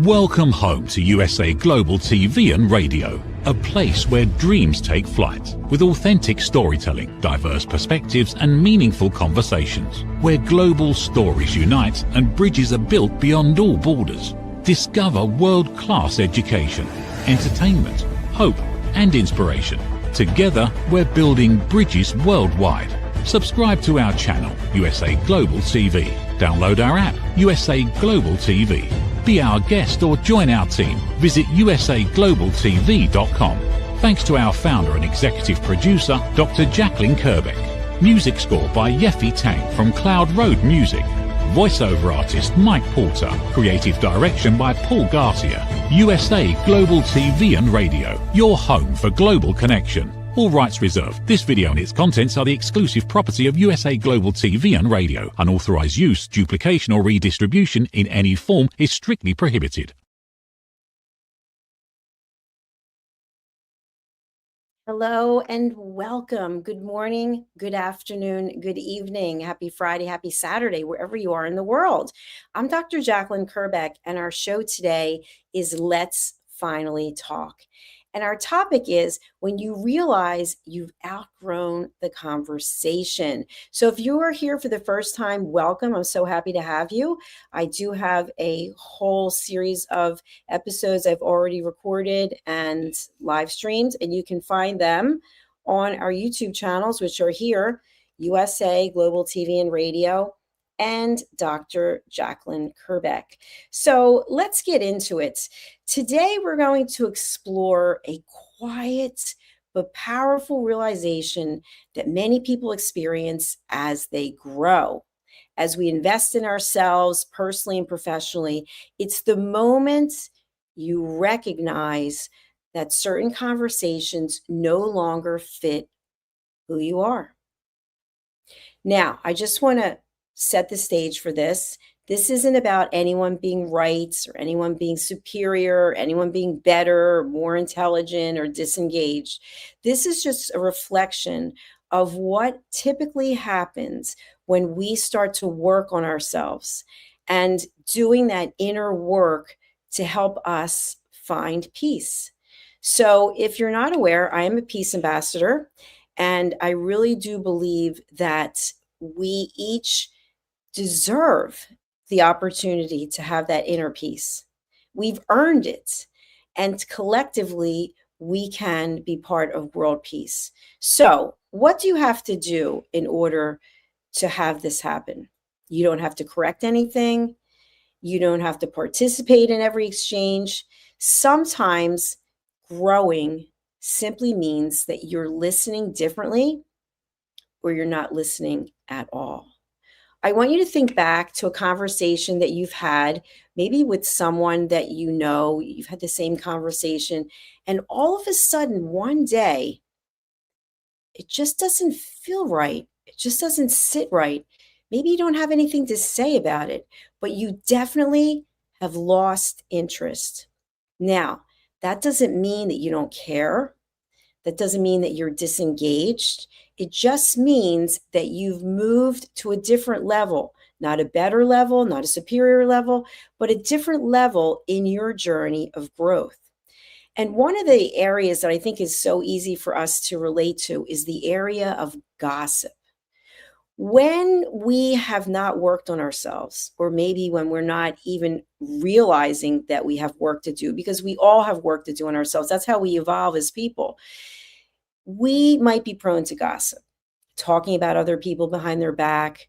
Welcome home to USA Global TV and Radio, a place where dreams take flight, with authentic storytelling, diverse perspectives and meaningful conversations, where global stories unite and bridges are built beyond all borders. Discover world-class education, entertainment, hope and inspiration. Together, we're building bridges worldwide. Subscribe to our channel, USA Global TV. Download our app, USA Global TV. Be our guest or join our team. Visit usaglobaltv.com. Thanks to our founder and executive producer, Dr. Jacalyn Kerbeck. Music score by Yeffy Tang from Cloud Road Music. Voiceover artist Mike Porter. Creative direction by Paul Garcia. USA Global TV and Radio. Your home for global connection. All rights reserved. This video and its contents are the exclusive property of USA Global TV and Radio. Unauthorized use, duplication or redistribution in any form is strictly prohibited. Hello and welcome. Good morning, good afternoon, good evening. Happy Friday, happy Saturday, wherever you are in the world. I'm Dr. Jacalyn Kerbeck, and our show today is Let's Finally Talk. And our topic is when you realize you've outgrown the conversation. So if you are here for the first time, welcome. I'm so happy to have you. I do have a whole series of episodes I've already recorded and live streamed, and you can find them on our YouTube channels, which are here, USA Global TV and Radio, and Dr. Jacalyn Kerbeck. So let's get into it. Today, we're going to explore a quiet but powerful realization that many people experience as they grow. As we invest in ourselves personally and professionally, it's the moment you recognize that certain conversations no longer fit who you are. Now, I just want to set the stage for this. This isn't about anyone being right or anyone being superior, or anyone being better or more intelligent or disengaged. This is just a reflection of what typically happens when we start to work on ourselves and doing that inner work to help us find peace. So if you're not aware, I am a peace ambassador, and I really do believe that we each deserve the opportunity to have that inner peace. We've earned it, and collectively we can be part of world peace. So what do you have to do in order to have this happen? You don't have to correct anything. You don't have to participate in every exchange. Sometimes growing simply means that you're listening differently, or you're not listening at all. I want you to think back to a conversation that you've had, maybe with someone that you know, you've had the same conversation, and all of a sudden, one day, it just doesn't feel right. It just doesn't sit right. Maybe you don't have anything to say about it, but you definitely have lost interest. Now, that doesn't mean that you don't care. That doesn't mean that you're disengaged. It just means that you've moved to a different level, not a better level, not a superior level, but a different level in your journey of growth. And one of the areas that I think is so easy for us to relate to is the area of gossip. When we have not worked on ourselves, or maybe when we're not even realizing that we have work to do, because we all have work to do on ourselves. That's how we evolve as people. We might be prone to gossip, talking about other people behind their back,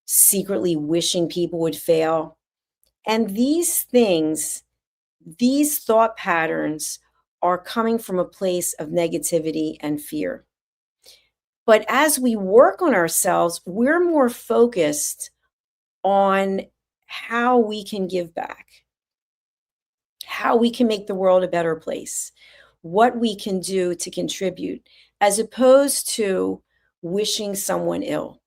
secretly wishing people would fail. And these things, these thought patterns are coming from a place of negativity and fear. But as we work on ourselves, we're more focused on how we can give back, how we can make the world a better place, what we can do to contribute, as opposed to wishing someone ill,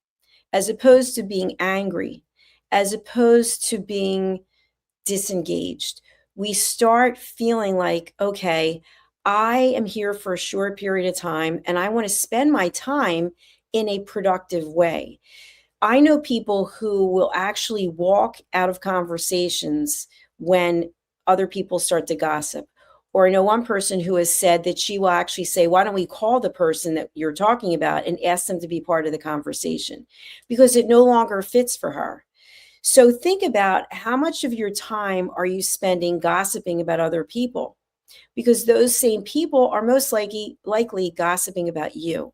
as opposed to being angry, as opposed to being disengaged. We start feeling like, okay, I am here for a short period of time and I want to spend my time in a productive way. I know people who will actually walk out of conversations when other people start to gossip. Or I know one person who has said that she will actually say, why don't we call the person that you're talking about and ask them to be part of the conversation? Because it no longer fits for her. So think about how much of your time are you spending gossiping about other people? Because those same people are most likely gossiping about you.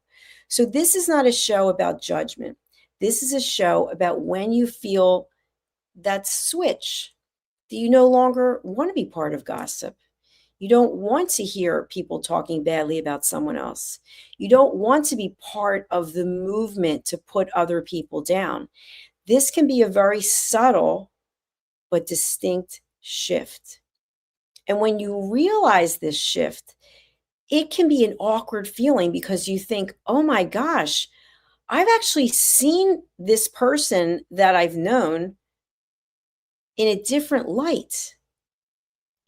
So this is not a show about judgment. This is a show about when you feel that switch, that you no longer want to be part of gossip. You don't want to hear people talking badly about someone else. You don't want to be part of the movement to put other people down. This can be a very subtle but distinct shift. And when you realize this shift, it can be an awkward feeling because you think, oh my gosh, I've actually seen this person that I've known in a different light.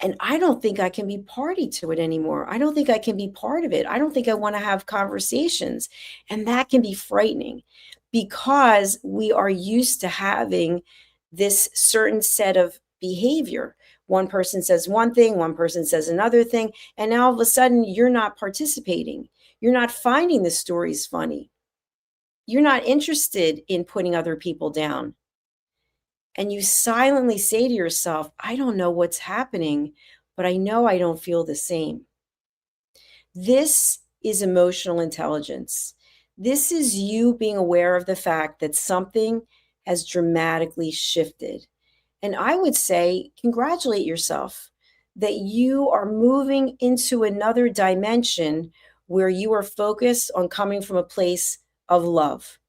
And I don't think I can be party to it anymore. I don't think I can be part of it. I don't think I want to have conversations. And that can be frightening because we are used to having this certain set of behavior. One person says one thing, one person says another thing, and now all of a sudden you're not participating. You're not finding the stories funny. You're not interested in putting other people down. And you silently say to yourself, I don't know what's happening, but I know I don't feel the same. This is emotional intelligence. This is you being aware of the fact that something has dramatically shifted. And I would say, congratulate yourself that you are moving into another dimension where you are focused on coming from a place of love.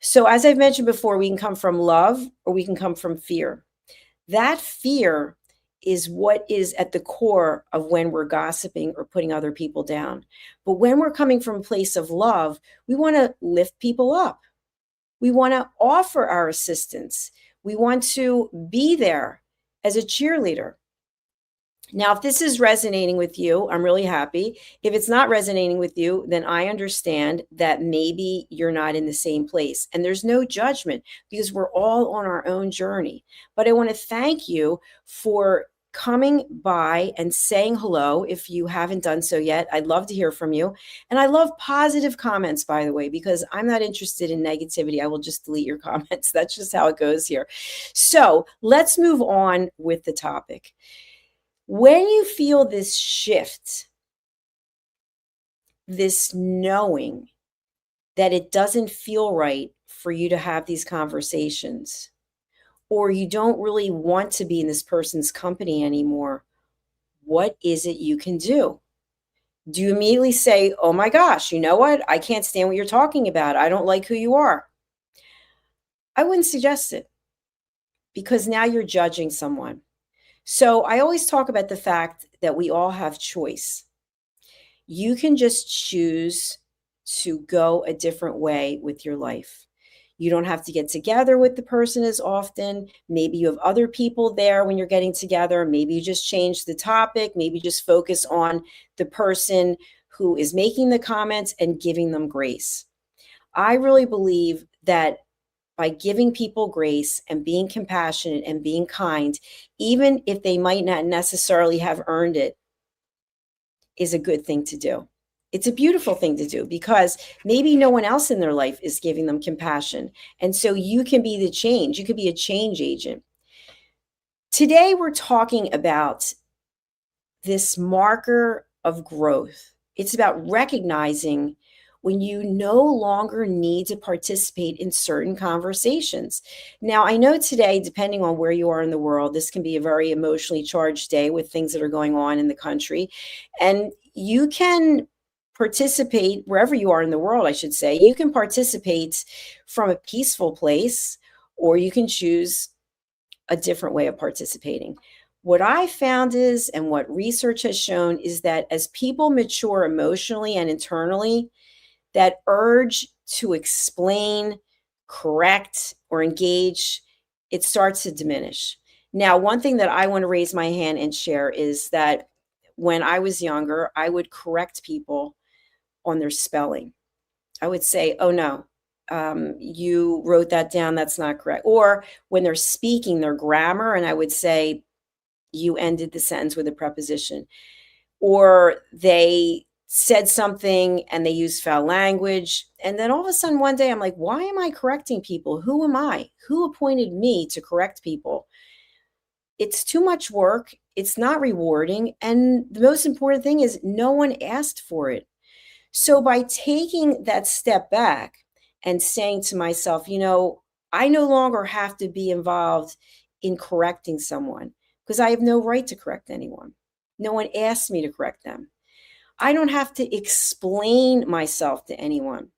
So, as I've mentioned before, we can come from love or we can come from fear. That fear is what is at the core of when we're gossiping or putting other people down. But when we're coming from a place of love, we want to lift people up. We want to offer our assistance. We want to be there as a cheerleader. Now, if this is resonating with you, I'm really happy. If it's not resonating with you, then I understand that maybe you're not in the same place. And there's no judgment because we're all on our own journey. But I want to thank you for coming by and saying hello. If you haven't done so yet, I'd love to hear from you. And I love positive comments, by the way, because I'm not interested in negativity. I will just delete your comments. That's just how it goes here. So let's move on with the topic. When you feel this shift, this knowing that it doesn't feel right for you to have these conversations, or you don't really want to be in this person's company anymore, what is it you can do? Do you immediately say, oh my gosh, you know what? I can't stand what you're talking about. I don't like who you are. I wouldn't suggest it because now you're judging someone. So I always talk about the fact that we all have choice. You can just choose to go a different way with your life. You don't have to get together with the person as often. Maybe you have other people there when you're getting together. Maybe you just change the topic. Maybe just focus on the person who is making the comments and giving them grace. I really believe that by giving people grace and being compassionate and being kind, even if they might not necessarily have earned it, is a good thing to do. It's a beautiful thing to do because maybe no one else in their life is giving them compassion. And so you can be the change. You could be a change agent. Today, we're talking about this marker of growth. It's about recognizing when you no longer need to participate in certain conversations. Now, I know today, depending on where you are in the world, this can be a very emotionally charged day with things that are going on in the country. And you can participate wherever you are in the world, I should say. You can participate from a peaceful place, or you can choose a different way of participating. What I found is, and what research has shown, is that as people mature emotionally and internally, that urge to explain, correct, or engage, it starts to diminish. Now, one thing that I want to raise my hand and share is that when I was younger, I would correct people on their spelling. I would say, oh no, you wrote that down, that's not correct. Or when they're speaking, their grammar, and I would say, you ended the sentence with a preposition, or they said something and they used foul language. And then all of a sudden one day I'm like, why am I correcting people? Who am I? Who appointed me to correct people? It's too much work. It's not rewarding. And the most important thing is no one asked for it. So by taking that step back and saying to myself, I no longer have to be involved in correcting someone because I have no right to correct anyone. No one asked me to correct them. I don't have to explain myself to anyone.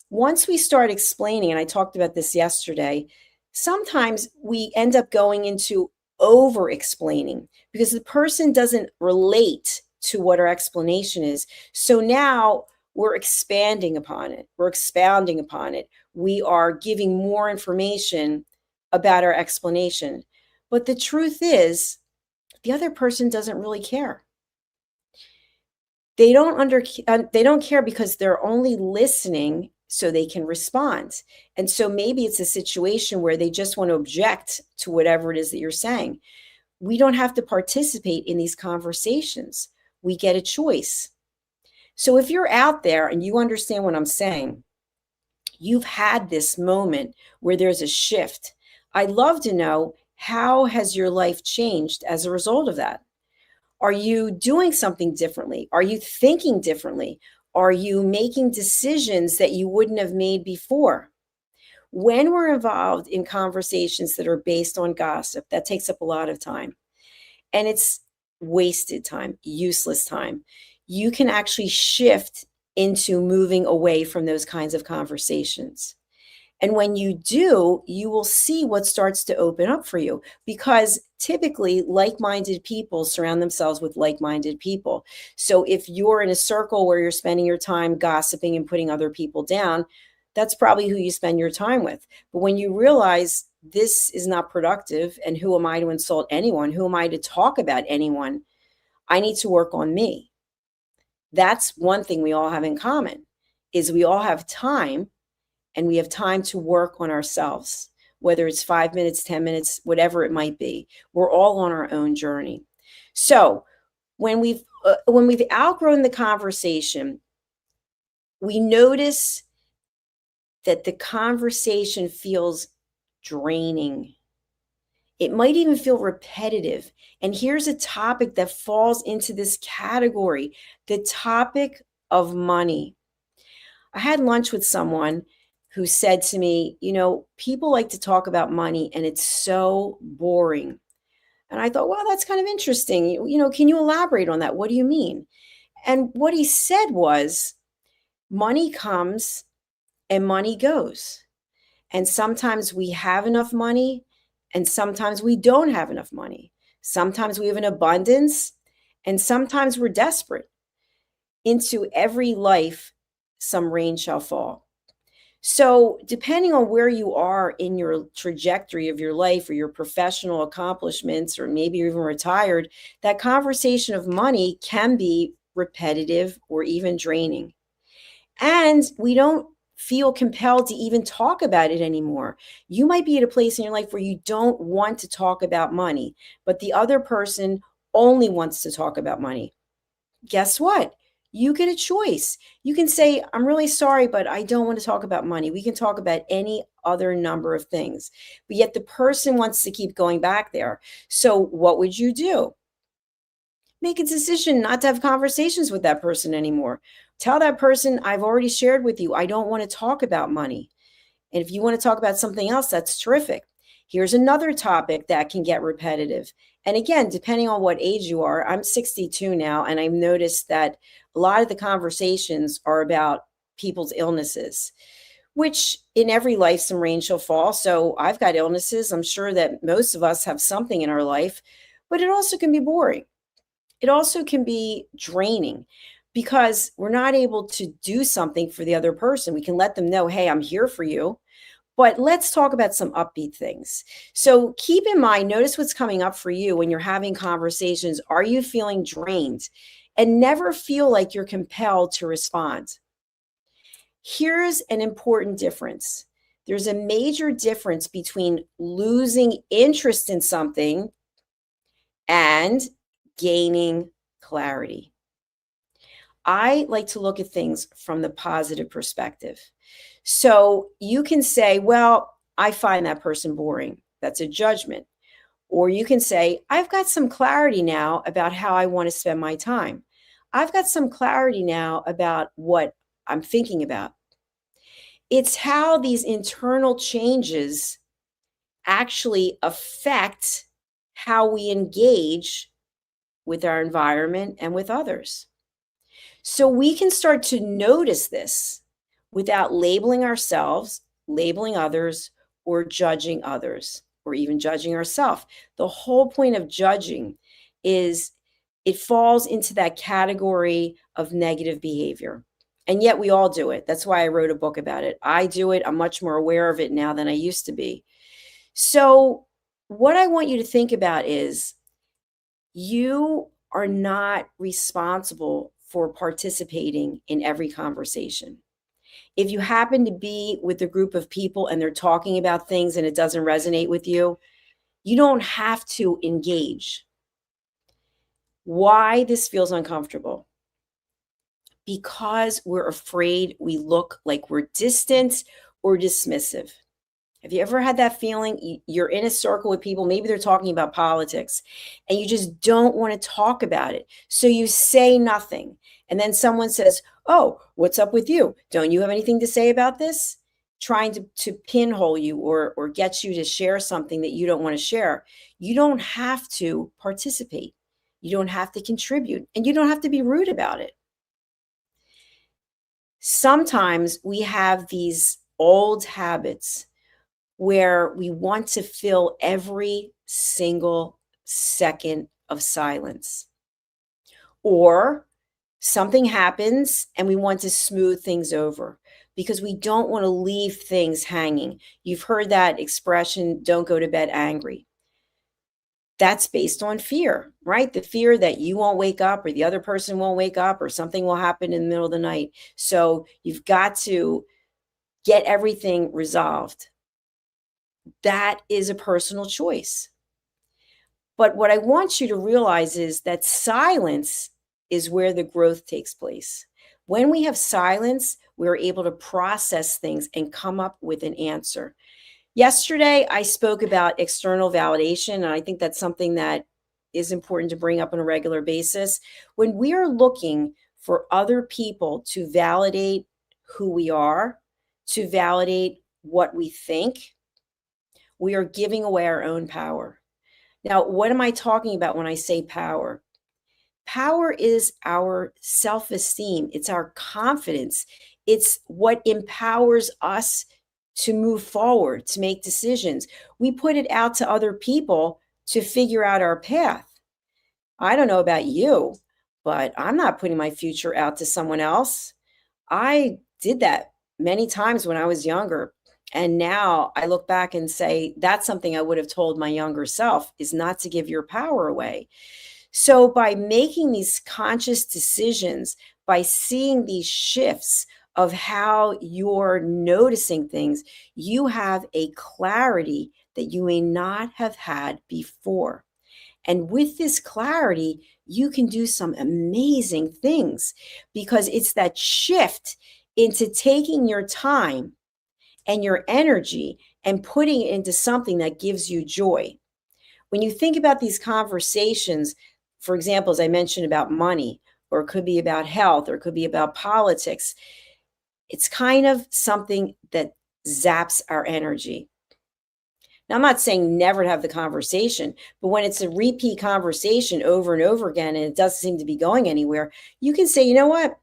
Once we start explaining, and I talked about this yesterday, sometimes we end up going into over explaining because the person doesn't relate to what our explanation is. So now we're expanding upon it. We're expounding upon it. We are giving more information about our explanation. But the truth is, the other person doesn't really care. They don't care because they're only listening so they can respond. And so maybe it's a situation where they just want to object to whatever it is that you're saying. We don't have to participate in these conversations. We get a choice. So if you're out there and you understand what I'm saying, you've had this moment where there's a shift. I'd love to know, how has your life changed as a result of that? Are you doing something differently? Are you thinking differently? Are you making decisions that you wouldn't have made before? When we're involved in conversations that are based on gossip, that takes up a lot of time. And it's wasted time, useless time. You can actually shift into moving away from those kinds of conversations. And when you do, you will see what starts to open up for you, because typically like-minded people surround themselves with like-minded people. So if you're in a circle where you're spending your time gossiping and putting other people down, that's probably who you spend your time with. But when you realize this is not productive, and who am I to insult anyone? Who am I to talk about anyone? I need to work on me. That's one thing we all have in common, is we all have time. And we have time to work on ourselves, whether it's 5 minutes, 10 minutes, whatever it might be. We're all on our own journey. So when we've outgrown the conversation, we notice that the conversation feels draining. It might even feel repetitive. And here's a topic that falls into this category, the topic of money. I had lunch with someone who said to me, people like to talk about money and it's so boring. And I thought, well, that's kind of interesting. Can you elaborate on that? What do you mean? And what he said was, money comes and money goes. And sometimes we have enough money and sometimes we don't have enough money. Sometimes we have an abundance and sometimes we're desperate. Into every life, some rain shall fall. So depending on where you are in your trajectory of your life or your professional accomplishments, or maybe you're even retired, that conversation of money can be repetitive or even draining. And we don't feel compelled to even talk about it anymore. You might be at a place in your life where you don't want to talk about money, but the other person only wants to talk about money. Guess what? You get a choice. You can say, I'm really sorry, but I don't want to talk about money. We can talk about any other number of things. But yet the person wants to keep going back there. So what would you do? Make a decision not to have conversations with that person anymore. Tell that person, I've already shared with you, I don't want to talk about money. And if you want to talk about something else, that's terrific. Here's another topic that can get repetitive. And again, depending on what age you are, I'm 62 now, and I've noticed that a lot of the conversations are about people's illnesses, which in every life, some rain shall fall. So I've got illnesses. I'm sure that most of us have something in our life, but it also can be boring. It also can be draining because we're not able to do something for the other person. We can let them know, hey, I'm here for you. But let's talk about some upbeat things. So keep in mind, notice what's coming up for you when you're having conversations. Are you feeling drained? And never feel like you're compelled to respond. Here's an important difference. There's a major difference between losing interest in something and gaining clarity. I like to look at things from the positive perspective. So you can say, well, I find that person boring. That's a judgment. Or you can say, I've got some clarity now about how I want to spend my time. I've got some clarity now about what I'm thinking about. It's how these internal changes actually affect how we engage with our environment and with others. So we can start to notice this without labeling ourselves, labeling others, or judging others, or even judging ourselves. The whole point of judging is it falls into that category of negative behavior. And yet we all do it. That's why I wrote a book about it. I do it. I'm much more aware of it now than I used to be. So, what I want you to think about is you are not responsible for participating in every conversation. If you happen to be with a group of people and they're talking about things and it doesn't resonate with you, you don't have to engage. Why this feels uncomfortable? Because we're afraid we look like we're distant or dismissive. Have you ever had that feeling? You're in a circle with people, maybe they're talking about politics, and you just don't want to talk about it. So you say nothing. And then someone says, oh, what's up with you? Don't you have anything to say about this? Trying to pinhole you or get you to share something that you don't want to share. You don't have to participate. You don't have to contribute, and you don't have to be rude about it. Sometimes we have these old habits where we want to fill every single second of silence. Or something happens and we want to smooth things over because we don't want to leave things hanging. You've heard that expression, don't go to bed angry. That's based on fear, right? The fear that you won't wake up or the other person won't wake up or something will happen in the middle of the night. So you've got to get everything resolved. That is a personal choice. But what I want you to realize is that silence is where the growth takes place. When we have silence, we're able to process things and come up with an answer. Yesterday, I spoke about external validation, and I think that's something that is important to bring up on a regular basis. When we are looking for other people to validate who we are, to validate what we think, we are giving away our own power. Now, what am I talking about when I say power? Power is our self-esteem. It's our confidence. It's what empowers us to move forward, to make decisions. We put it out to other people to figure out our path. I don't know about you, but I'm not putting my future out to someone else. I did that many times when I was younger. And now I look back and say, that's something I would have told my younger self, is not to give your power away. So by making these conscious decisions, by seeing these shifts of how you're noticing things, you have a clarity that you may not have had before. And with this clarity, you can do some amazing things because it's that shift into taking your time and your energy and putting it into something that gives you joy. When you think about these conversations, for example, as I mentioned about money, or it could be about health, or it could be about politics, it's kind of something that zaps our energy. Now, I'm not saying never to have the conversation, but when it's a repeat conversation over and over again, and it doesn't seem to be going anywhere, you can say, you know what?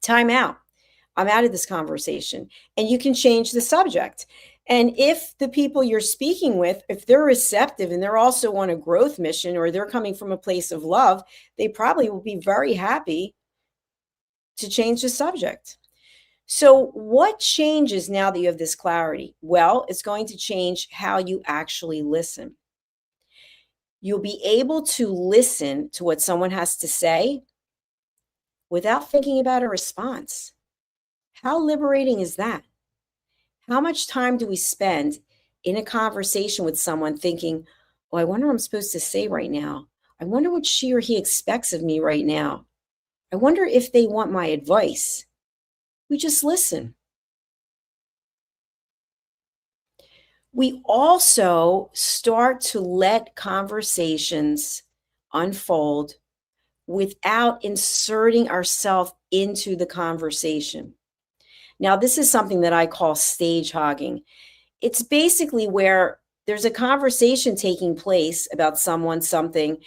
Time out. I'm out of this conversation, and you can change the subject. And if the people you're speaking with, if they're receptive and they're also on a growth mission or they're coming from a place of love, they probably will be very happy to change the subject. So what changes now that you have this clarity? Well, it's going to change how you actually listen. You'll be able to listen to what someone has to say without thinking about a response. How liberating is that? How much time do we spend in a conversation with someone thinking, Oh, I wonder what I'm supposed to say right now. I wonder what she or he expects of me right now. I wonder if they want my advice. We just listen. We also start to let conversations unfold without inserting ourselves into the conversation. Now, this is something that I call stage hogging. It's basically where there's a conversation taking place about someone, something,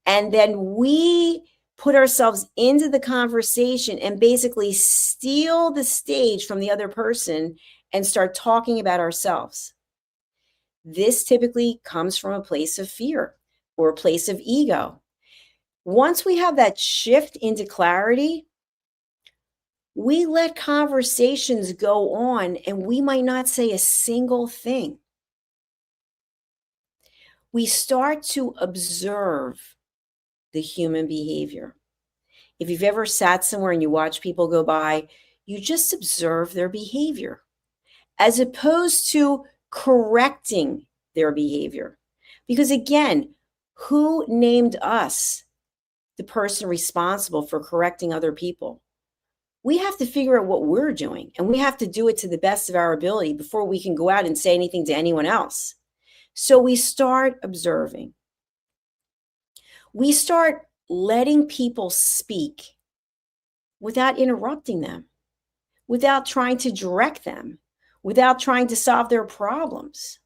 and then we put ourselves into the conversation and basically steal the stage from the other person and start talking about ourselves. This typically comes from a place of fear or a place of ego. Once we have that shift into clarity, we let conversations go on and we might not say a single thing. We start to observe the human behavior. If you've ever sat somewhere and you watch people go by, you just observe their behavior as opposed to correcting their behavior. Because again, who named us the person responsible for correcting other people? We have to figure out what we're doing, and we have to do it to the best of our ability before we can go out and say anything to anyone else. So we start observing. We start letting people speak without interrupting them, without trying to direct them, without trying to solve their problems.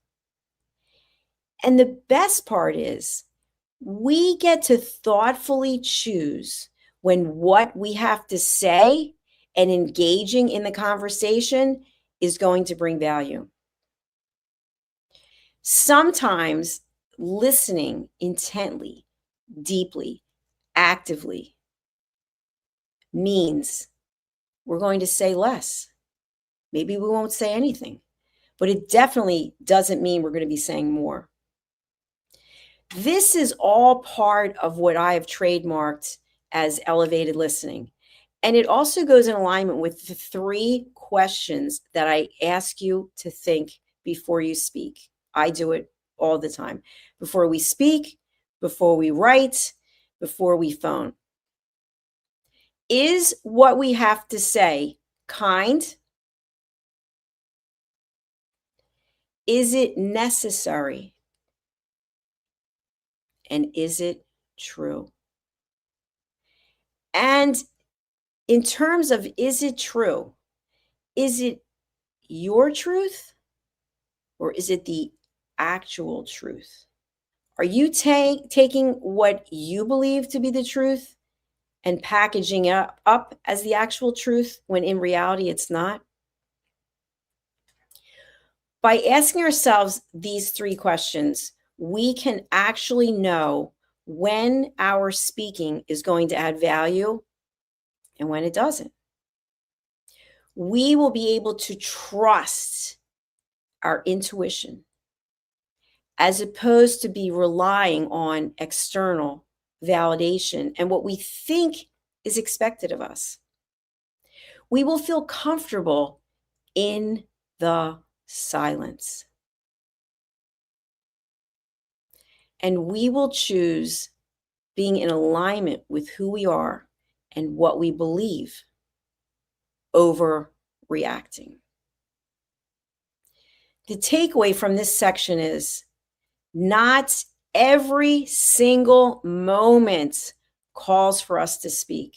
And the best part is we get to thoughtfully choose when what we have to say and engaging in the conversation is going to bring value. Sometimes listening intently, deeply, actively means we're going to say less. Maybe we won't say anything, but it definitely doesn't mean we're going to be saying more. This is all part of what I have trademarked as elevated listening. And it also goes in alignment with the 3 questions that I ask you to think before you speak. I do it all the time. Before we speak, before we write, before we phone. Is what we have to say kind? Is it necessary? And is it true? And in terms of is it true, is it your truth or is it the actual truth? Are you taking what you believe to be the truth and packaging it up as the actual truth when in reality it's not? By asking ourselves these 3 questions, we can actually know when our speaking is going to add value and when it doesn't. We will be able to trust our intuition as opposed to be relying on external validation and what we think is expected of us. We will feel comfortable in the silence. And we will choose being in alignment with who we are and what we believe over reacting. The takeaway from this section is not every single moment calls for us to speak.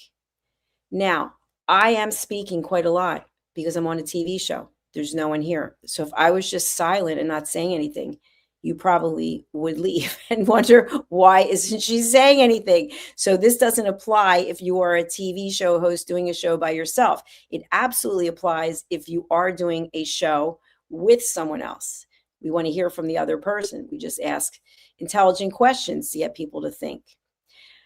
Now, I am speaking quite a lot because I'm on a TV show. There's no one here. So if I was just silent and not saying anything, you probably would leave and wonder, why isn't she saying anything? So this doesn't apply if you are a TV show host doing a show by yourself. It absolutely applies if you are doing a show with someone else. We want to hear from the other person. We just ask intelligent questions to get people to think.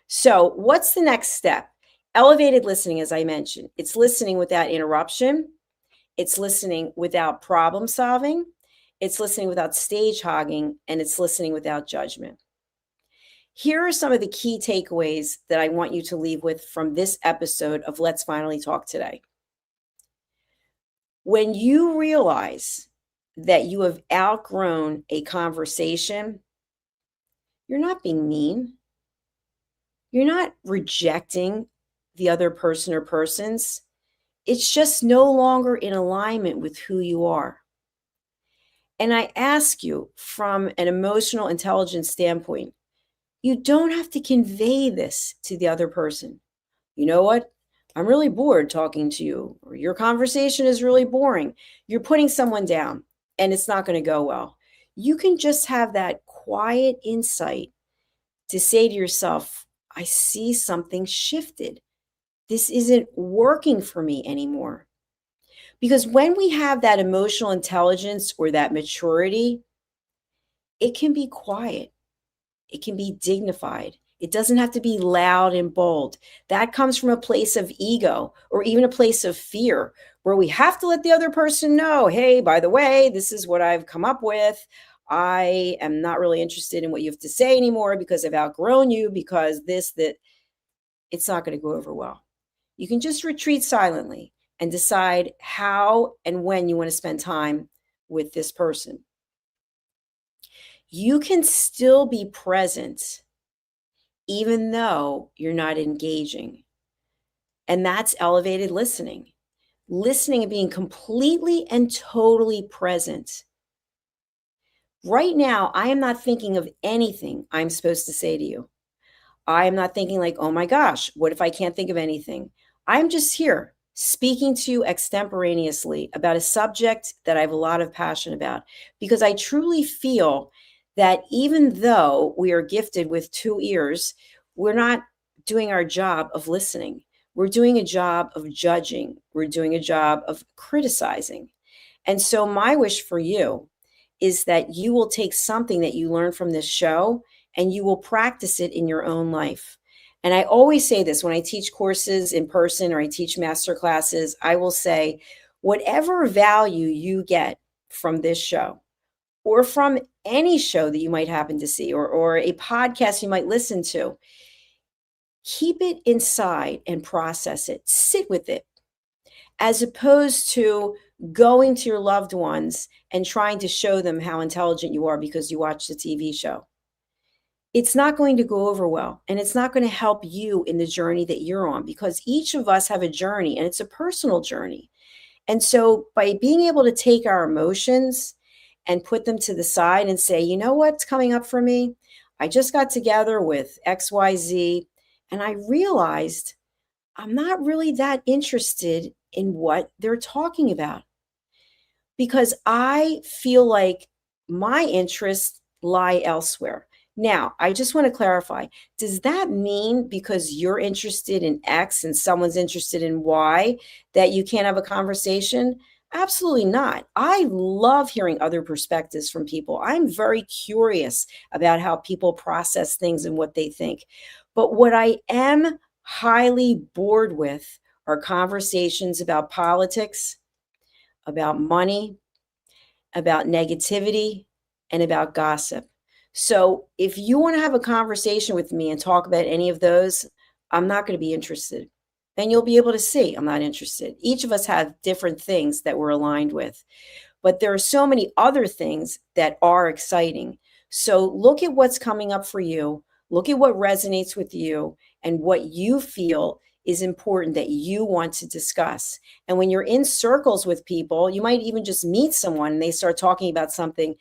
So what's the next step? Elevated listening, as I mentioned, it's listening without interruption. It's listening without problem solving. It's listening without stage hogging, and it's listening without judgment. Here are some of the key takeaways that I want you to leave with from this episode of Let's Finally Talk Today. When you realize that you have outgrown a conversation, you're not being mean. You're not rejecting the other person or persons. It's just no longer in alignment with who you are. And I ask you from an emotional intelligence standpoint, you don't have to convey this to the other person. You know what? I'm really bored talking to you, or your conversation is really boring. You're putting someone down and it's not going to go well. You can just have that quiet insight to say to yourself, I see something shifted. This isn't working for me anymore. Because when we have that emotional intelligence or that maturity, it can be quiet. It can be dignified. It doesn't have to be loud and bold. That comes from a place of ego or even a place of fear where we have to let the other person know, hey, by the way, this is what I've come up with. I am not really interested in what you have to say anymore because I've outgrown you, because that. It's not going to go over well. You can just retreat silently and decide how and when you want to spend time with this person. You can still be present even though you're not engaging. And that's elevated listening. Listening and being completely and totally present. Right now, I am not thinking of anything I'm supposed to say to you. I am not thinking like, oh my gosh, what if I can't think of anything? I'm just here speaking to you extemporaneously about a subject that I have a lot of passion about, because I truly feel that even though we are gifted with 2 ears, we're not doing our job of listening. We're doing a job of judging. We're doing a job of criticizing. And so my wish for you is that you will take something that you learn from this show and you will practice it in your own life. And I always say this when I teach courses in person or I teach master classes, I will say, whatever value you get from this show or from any show that you might happen to see or a podcast you might listen to, keep it inside and process it. Sit with it, as opposed to going to your loved ones and trying to show them how intelligent you are because you watched the TV show. It's not going to go over well, and it's not going to help you in the journey that you're on, because each of us have a journey and it's a personal journey. And so by being able to take our emotions and put them to the side and say, you know what's coming up for me? I just got together with XYZ and I realized I'm not really that interested in what they're talking about, because I feel like my interests lie elsewhere. Now, I just want to clarify, does that mean because you're interested in X and someone's interested in Y that you can't have a conversation? Absolutely not. I love hearing other perspectives from people. I'm very curious about how people process things and what they think. But what I am highly bored with are conversations about politics, about money, about negativity, and about gossip. So if you want to have a conversation with me and talk about any of those, I'm not going to be interested. And you'll be able to see I'm not interested. Each of us have different things that we're aligned with, but there are so many other things that are exciting. So look at what's coming up for you. Look at what resonates with you and what you feel is important that you want to discuss. And when you're in circles with people, you might even just meet someone and they start talking about something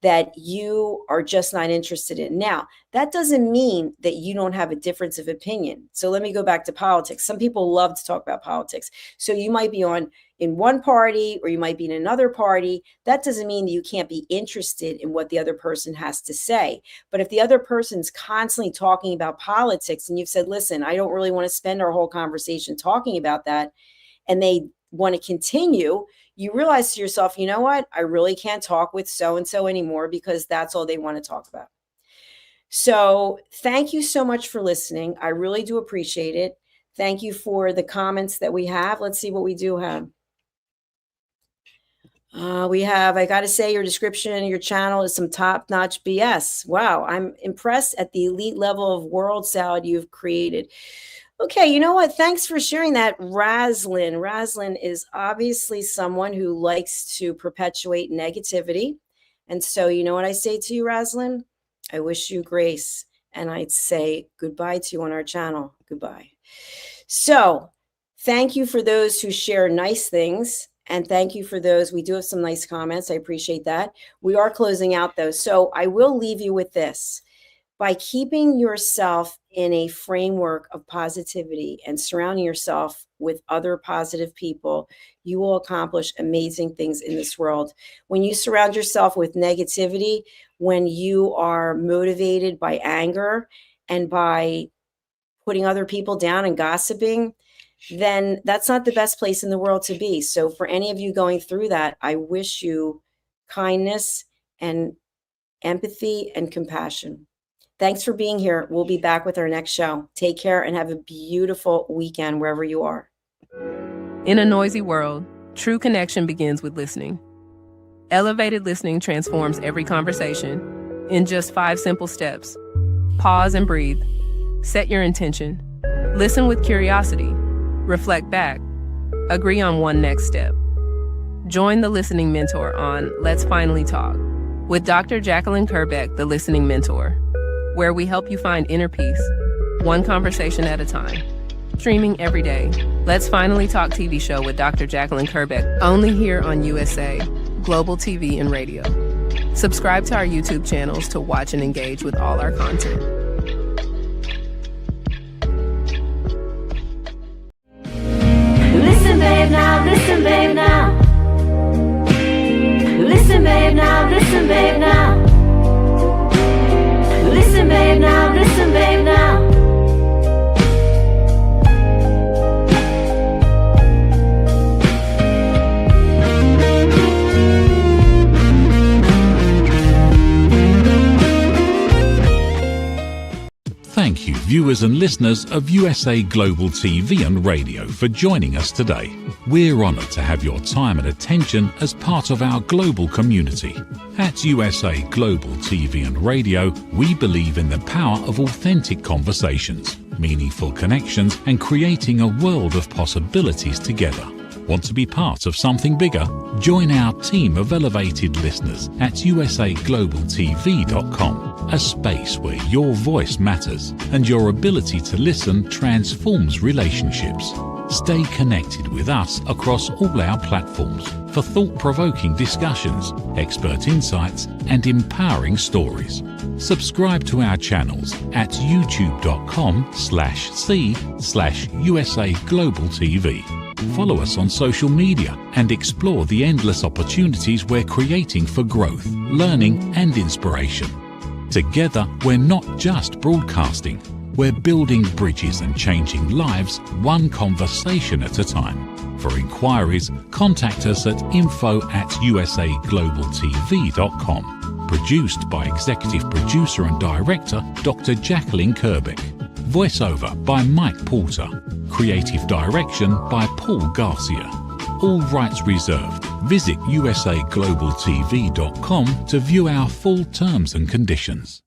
that you are just not interested in. Now, that doesn't mean that you don't have a difference of opinion. So let me go back to politics. Some people love to talk about politics. So you might be in one party or you might be in another party. That doesn't mean that you can't be interested in what the other person has to say. But if the other person's constantly talking about politics and you've said, listen, I don't really want to spend our whole conversation talking about that, and they want to continue, you realize to yourself, you know what? I really can't talk with so-and-so anymore because that's all they want to talk about. So thank you so much for listening. I really do appreciate it. Thank you for the comments that we have. Let's see what we do have. I got to say, your description and your channel is some top-notch BS. Wow, I'm impressed at the elite level of world salad you've created. Okay, you know what? Thanks for sharing that, Raslin. Raslin is obviously someone who likes to perpetuate negativity. And so, you know what I say to you, Raslin? I wish you grace. And I'd say goodbye to you on our channel. Goodbye. So thank you for those who share nice things. And thank you for those. We do have some nice comments. I appreciate that. We are closing out though. So I will leave you with this. By keeping yourself in a framework of positivity and surrounding yourself with other positive people, you will accomplish amazing things in this world. When you surround yourself with negativity, when you are motivated by anger and by putting other people down and gossiping, then that's not the best place in the world to be. So for any of you going through that, I wish you kindness and empathy and compassion. Thanks for being here. We'll be back with our next show. Take care and have a beautiful weekend wherever you are. In a noisy world, true connection begins with listening. Elevated listening transforms every conversation in just 5 simple steps. Pause and breathe. Set your intention. Listen with curiosity. Reflect back. Agree on one next step. Join the Listening Mentor on Let's Finally Talk with Dr. Jacalyn Kerbeck, the Listening Mentor, where we help you find inner peace, one conversation at a time. Streaming every day. Let's Finally Talk TV show with Dr. Jacalyn Kerbeck, only here on USA, Global TV and Radio. Subscribe to our YouTube channels to watch and engage with all our content. Listen, babe, now, listen, babe, now. Listen, babe, now, listen, babe, now. Listen, babe, now, listen, babe, now. Thank you, viewers and listeners of USA Global TV and Radio, for joining us today. We're honoured to have your time and attention as part of our global community. At USA Global TV and Radio, we believe in the power of authentic conversations, meaningful connections, and creating a world of possibilities together. Want to be part of something bigger? Join our team of elevated listeners at usaglobaltv.com, a space where your voice matters and your ability to listen transforms relationships. Stay connected with us across all our platforms for thought-provoking discussions, expert insights, and empowering stories. Subscribe to our channels at youtube.com/c/usaglobaltv. Follow us on social media and explore the endless opportunities we're creating for growth, learning, and inspiration. Together, we're not just broadcasting, we're building bridges and changing lives one conversation at a time. For inquiries, contact us at info@usaglobaltv.com. Produced by Executive Producer and Director Dr. Jacalyn Kerbeck. Voiceover by Mike Porter. Creative direction by Paul Garcia. All rights reserved. Visit usaglobaltv.com to view our full terms and conditions.